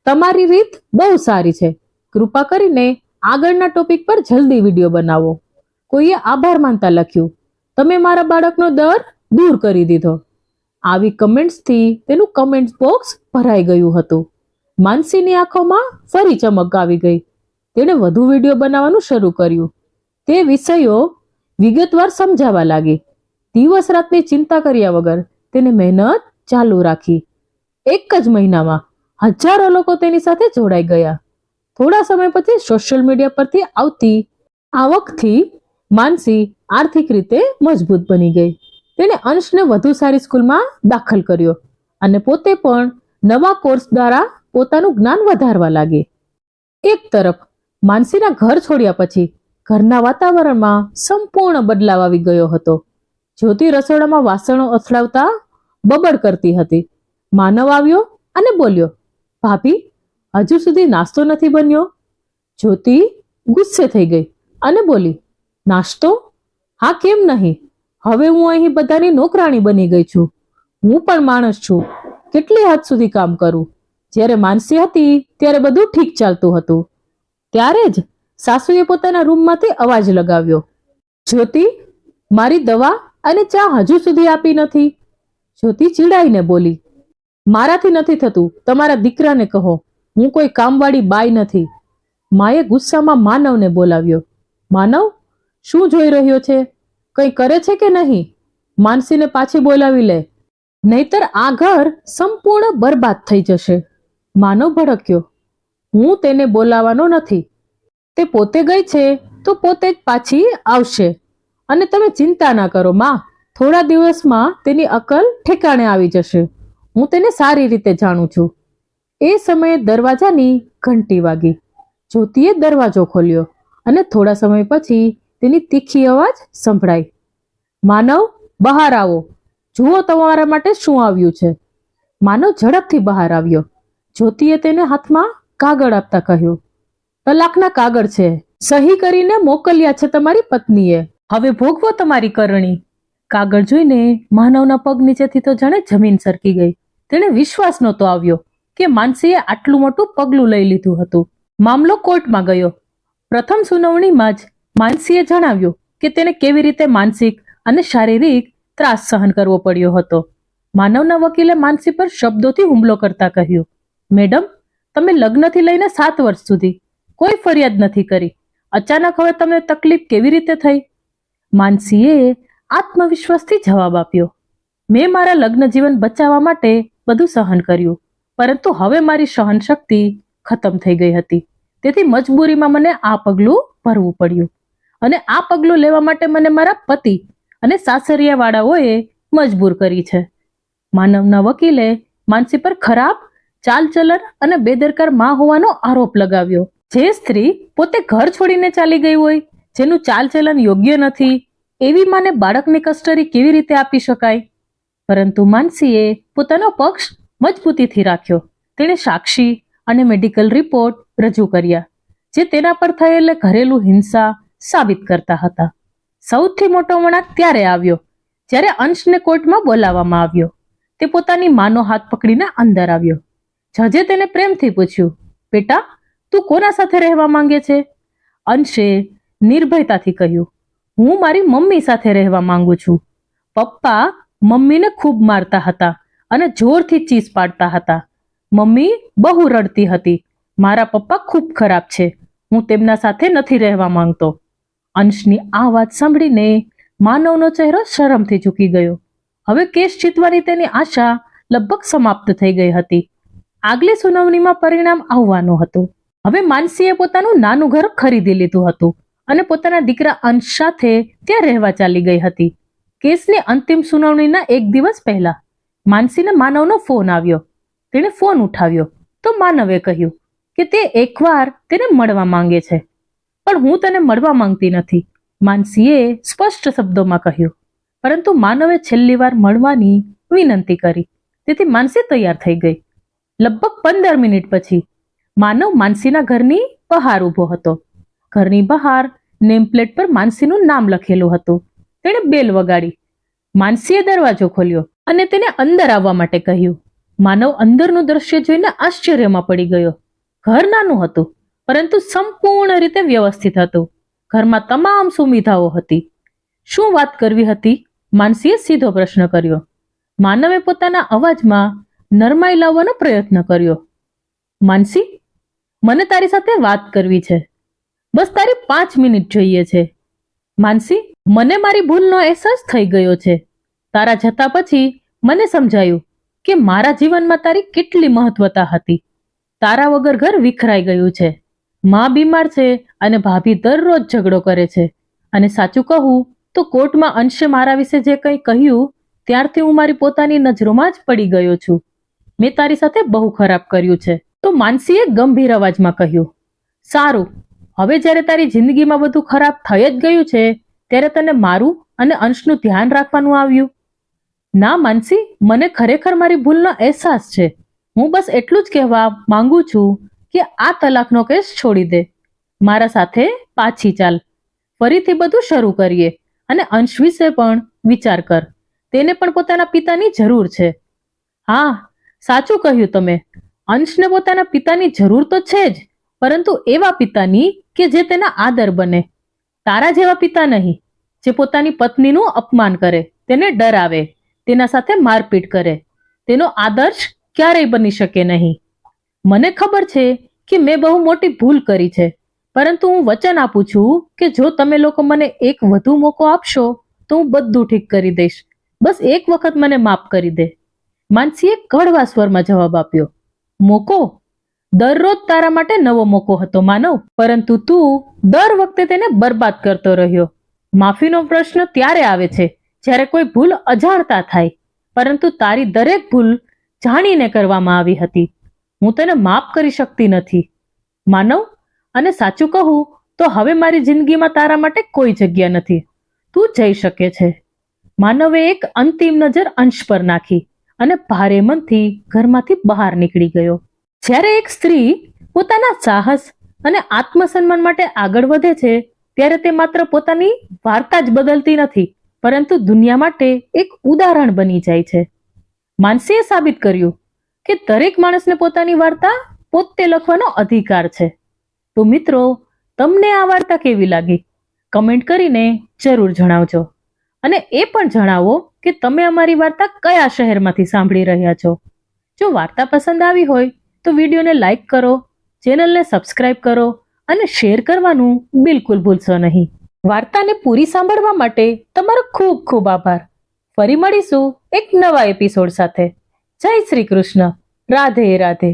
તમારી રીત બહુ સારી છે, કૃપા કરીને આગળના ટોપિક પર જલ્દી વિડીયો બનાવો. કોઈએ આભાર માનતા લખ્યું, તમે મારા બાળકનો ડર દૂર કરી દીધો. આવી કમેન્ટ્સથી તેનું કમેન્ટ બોક્સ ભરાઈ ગયું હતું. માનસીની આંખોમાં ફરી ચમક આવી ગઈ. તેણે વધુ વિડીયો બનાવવાનું શરૂ કર્યું. તે વિષયો વિગતવાર સમજાવવા લાગી. દિવસ રાતની ચિંતા કર્યા વગર તેને મહેનત ચાલુ રાખી. એક જ મહિનામાં હજારો લોકો તેની સાથે જોડાઈ ગયા. થોડા સમય પછી સોશિયલ મીડિયા પરથી આવતી આવકથી માનસી આર્થિક રીતે મજબૂત બની ગઈ. તેણે અંશને વધુ સારી સ્કૂલમાં દાખલ કર્યો અને પોતે પણ નવા કોર્સ દ્વારા પોતાનું જ્ઞાન વધારવા લાગી. એક તરફ માનસીના ઘર છોડ્યા પછી ઘરના વાતાવરણમાં સંપૂર્ણ બદલાવ આવી ગયો હતો. જ્યોતિ રસોડામાં વાસણો અથડાવતા બબડ કરતી હતી. માનવ આવ્યો અને બોલ્યો, ભાભી, હજુ સુધી નાસ્તો નથી બન્યો? જ્યોતિ ગુસ્સે થઈ ગઈ અને બોલી, નાસ્તો? હા, કેમ નહીં? હવે હું અહીં બધાની નોકરાણી બની ગઈ છું. હું પણ માણસ છું. કેટલી હદ સુધી કામ કરું? જ્યારે માનસી હતી ત્યારે બધું ઠીક ચાલતું હતું. ત્યારે જ સાસુએ પોતાના રૂમમાંથી અવાજ લગાવ્યો, જ્યોતિ, મારી દવા અને ચા હજુ સુધી આપી નથી. જ્યોતિ ચીડાઈને બોલી, મારાથી નથી થતું, તમારા દીકરાને કહો. હું કોઈ કામવાળી બાઈ નથી. માએ ગુસ્સામાં માનવને બોલાવ્યો. માનવ, શું જોઈ રહ્યો છે? કંઈ કરે છે કે નહીં? માનસીને પાછી બોલાવી લે, નહીતર આ ઘર સંપૂર્ણ બરબાદ થઈ જશે. માનવ ભડક્યો, હું તેને બોલાવવાનો નથી. તે પોતે ગઈ છે તો પોતે જ પાછી આવશે. અને તમે ચિંતા ના કરો માં, થોડા દિવસમાં તેની અકલ ઠેકાણે આવી જશે. હું તેને સારી રીતે જાણું છું. એ સમયે દરવાજાની ઘંટી વાગી. જ્યોતિએ દરવાજો ખોલ્યો અને થોડા સમય પછી તેની તીખી અવાજ સંભળાઈ. માનવ, બહાર આવો. જુઓ તમારા માટે શું આવ્યું છે. માનવ ઝડપથી બહાર આવ્યો. જ્યોતિએ તેને હાથમાં કાગળ આપતા કહ્યું, તલાકના કાગળ છે. સહી કરીને મોકલ્યા છે તમારી પત્નીએ. હવે ભોગવો તમારી કરણી. કાગળ જોઈને માનવના પગ નીચેથી તો જાણે જમીન સરકી ગઈ. તેણે વિશ્વાસ નહોતો આવ્યો કે માનસીએ આટલું મોટું પગલું લઈ લીધું હતું. મામલો કોર્ટમાં ગયો. પ્રથમ સુનાવણીમાં જ માનસીએ જણાવ્યું કે તેને કેવી રીતે માનસિક અને શારીરિક ત્રાસ સહન કરવો પડ્યો હતો. માનવના વકીલે માનસી પર શબ્દોથી હુમલો કરતા કહ્યું, મેડમ, તમે લગ્નથી લઈને 7 વર્ષ સુધી કોઈ ફરિયાદ નથી કરી. અચાનક હવે તમને તકલીફ કેવી રીતે થઈ? માનસીએ આત્મવિશ્વાસથી જવાબ આપ્યો, મેં મારા લગ્ન જીવન બચાવવા માટે બધું સહન કર્યું, પરંતુ હવે મારી સહન શક્તિ ખતમ થઈ ગઈ હતી. તેથી મજબૂરીમાં મને આ પગલું ભરવું પડ્યું. અને આ પગલું લેવા માટે મને મારા પતિ અને સાસરિયાવાળાઓએ મજબૂર કરી છે. માનવના વકીલે માનસી પર ખરાબ ચાલચલન અને બેદરકાર માં હોવાનો આરોપ લગાવ્યો. જે સ્ત્રી પોતે ઘર છોડીને ચાલી ગઈ હોય, જેનું ચાલચલન યોગ્ય નથી, એવી માને બાળકની કસ્ટડી કેવી રીતે આપી શકાય? પરંતુ માનસીએ પોતાનો પક્ષ મજબૂતીથી રાખ્યો. તેણે સાક્ષી અને મેડિકલ રિપોર્ટ રજૂ કર્યા, જે તેના પર થયેલ ઘરેલું હિંસા સાબિત કરતા હતા. સૌથી મોટો વળાંક ત્યારે આવ્યો જ્યારે અંશને કોર્ટમાં બોલાવવામાં આવ્યો. તે પોતાની માનો હાથ પકડીને અંદર આવ્યો. જજે તેને પ્રેમથી પૂછ્યું, બેટા, તું કોના સાથે રહેવા માંગે છે? અંશે નિર્ભયતાથી કહ્યું, હું મારી મમ્મી સાથે રહેવા માંગુ છું. પપ્પા મમ્મીને ખૂબ મારતા હતા અને જોરથી ચીસ પાડતા હતા. મમ્મી બહુ રડતી હતી. મારા પપ્પા ખૂબ ખરાબ છે. હું તેમના સાથે નથી રહેવા માંગતો. અંશની આ વાત સાંભળીને માનવનો ચહેરો શરમથી ઝૂકી ગયો. હવે કેસ જીતવાની તેની આશા લગભગ સમાપ્ત થઈ ગઈ હતી. આગલી સુનાવણીમાં પરિણામ આવવાનું હતું. હવે માનસીએ પોતાનું નાનું ઘર ખરીદી લીધું હતું અને પોતાના દીકરા અંશ સાથે ત્યાં રહેવા ચાલી ગઈ હતી. કેસની અંતિમ સુનાવણીના 1 દિવસ પહેલા માનસીને માનવનો ફોન આવ્યો. તેણે ફોન ઉઠાવ્યો તો માનવે કહ્યું કે તે એકવાર તેને મળવા માંગે છે. પણ હું તને મળવા માંગતી નથી, માનસીએ સ્પષ્ટ શબ્દોમાં કહ્યું. પરંતુ માનવે છેલ્લી વાર મળવાની વિનંતી કરી. તેથી માનસી તૈયાર થઈ ગઈ. લગભગ 15 મિનિટ પછી માનવ માનસીના ઘરની બહાર ઊભો હતો. ઘરની બહાર નેમપ્લેટ પર માનસીનું નામ લખેલું હતું. તેણે બેલ વગાડી. માનસીએ દરવાજો ખોલ્યો અને તેને અંદર આવવા માટે કહ્યું. માનવ અંદરનું દ્રશ્ય જોઈને આશ્ચર્યમાં પડી ગયો. ઘર નાનું હતું, પરંતુ સંપૂર્ણ રીતે વ્યવસ્થિત હતું. ઘરમાં તમામ સુવિધાઓ હતી. શું વાત કરવી હતી? માનસીએ સીધો પ્રશ્ન કર્યો. માનવે પોતાના અવાજમાં નરમાઈ લાવવાનો પ્રયત્ન કર્યો. માનસી, મને તારી સાથે વાત કરવી છે. બસ તારી 5 મિનિટ જોઈએ છે. માનસી, મને મારી ભૂલનો અહેસાસ થઈ ગયો છે. તારા જતા પછી મને સમજાયું કે મારા જીવનમાં તારી કેટલી મહત્વતા હતી. તારા વગર ઘર વિખરાઈ ગયું છે. માં બીમાર છે અને ભાભી દરરોજ ઝઘડો કરે છે. અને સાચું કહું તો કોર્ટમાં અંશે મારા વિશે જે કંઈ કહ્યું ત્યારથી હું મારી પોતાની નજરોમાં જ પડી ગયો છું. મેં તારી સાથે બહુ ખરાબ કર્યું છે. તો માનસીએ ગંભીર અવાજમાં કહ્યું, સારું, હવે જ્યારે તારી જિંદગીમાં બધું ખરાબ થઈ જ ગયું છે ત્યારે તને મારું અને અંશનું ધ્યાન રાખવાનું આવ્યું? ના માનસી, મને ખરેખર મારી ભૂલનો અહેસાસ છે. હું બસ એટલું જ કહેવા માંગુ છું કે આ તલાકનો કેસ છોડી દે. મારા સાથે પાછી ચાલ. ફરીથી બધું શરૂ કરીએ અને અંશ વિશે પણ વિચાર કર. તેને પણ પોતાના પિતાની જરૂર છે. હા, સાચું કહ્યું તમે. અંશને પોતાના પિતાની જરૂર તો છે જ, પરંતુ એવા પિતાની કે જે તેના આદર બને. તારા જેવા પિતા નહીં, જે પોતાની પત્નીનું અપમાન કરે, તેને ડરાવે, તેના સાથે મારપીટ કરે. તેનો આદર્શ ક્યારેય બની શકે નહીં. મને ખબર છે કે મેં બહુ મોટી ભૂલ કરી છે, પરંતુ હું વચન આપું છું કે જો તમે લોકો મને એક વધુ મોકો આપશો તો હું બધું ઠીક કરી દઈશ. બસ એક વખત મને માફ કરી દે. માનસીએ કડવા સ્વરમાં જવાબ આપ્યો. મોકો? દરરોજ તારા માટે નવો મોકો હતો માનવ, પરંતુ તું દર વખતે તેને બરબાદ કરતો રહ્યો. માફીનો પ્રશ્ન ત્યારે આવે છે જ્યારે કોઈ ભૂલ અજાણતા થાય, પરંતુ તારી દરેક ભૂલ જાણીને કરવામાં આવી હતી. હું તને માફ કરી શકતી નથી માનવ, અને સાચું કહું તો હવે મારી જિંદગીમાં તારા માટે કોઈ જગ્યા નથી. તું જઈ શકે છે. માનવે એક અંતિમ નજર અંશ પર નાખી અને ભારે મનથી ઘરમાંથી બહાર નીકળી ગયો. જ્યારે એક સ્ત્રી પોતાના સાહસ અને આત્મસન્માન માટે આગળ વધે છે, ત્યારે તે માત્ર પોતાની વાર્તા જ બદલતી નથી, પરંતુ દુનિયા માટે એક ઉદાહરણ બની જાય છે. માનસીએ સાબિત કર્યું કે દરેક માણસને પોતાની વાર્તા પોતે લખવાનો અધિકાર છે. તો મિત્રો, તમને આ વાર્તા કેવી લાગી? કમેન્ટ કરીને જરૂર જણાવજો. અને એ પણ જણાવો કે તમે અમારી વાર્તા કયા શહેરમાંથી સાંભળી રહ્યા છો. જો વાર્તા પસંદ આવી હોય તો વિડીયોને લાઈક કરો, ચેનલને સબસ્ક્રાઇબ કરો અને શેર કરવાનું બિલકુલ ભૂલશો નહીં. વાર્તાને પૂરી સાંભળવા માટે તમારો ખૂબ ખૂબ આભાર. ફરી મળીશું એક નવા એપિસોડ સાથે. જય શ્રી કૃષ્ણ. રાધે રાધે.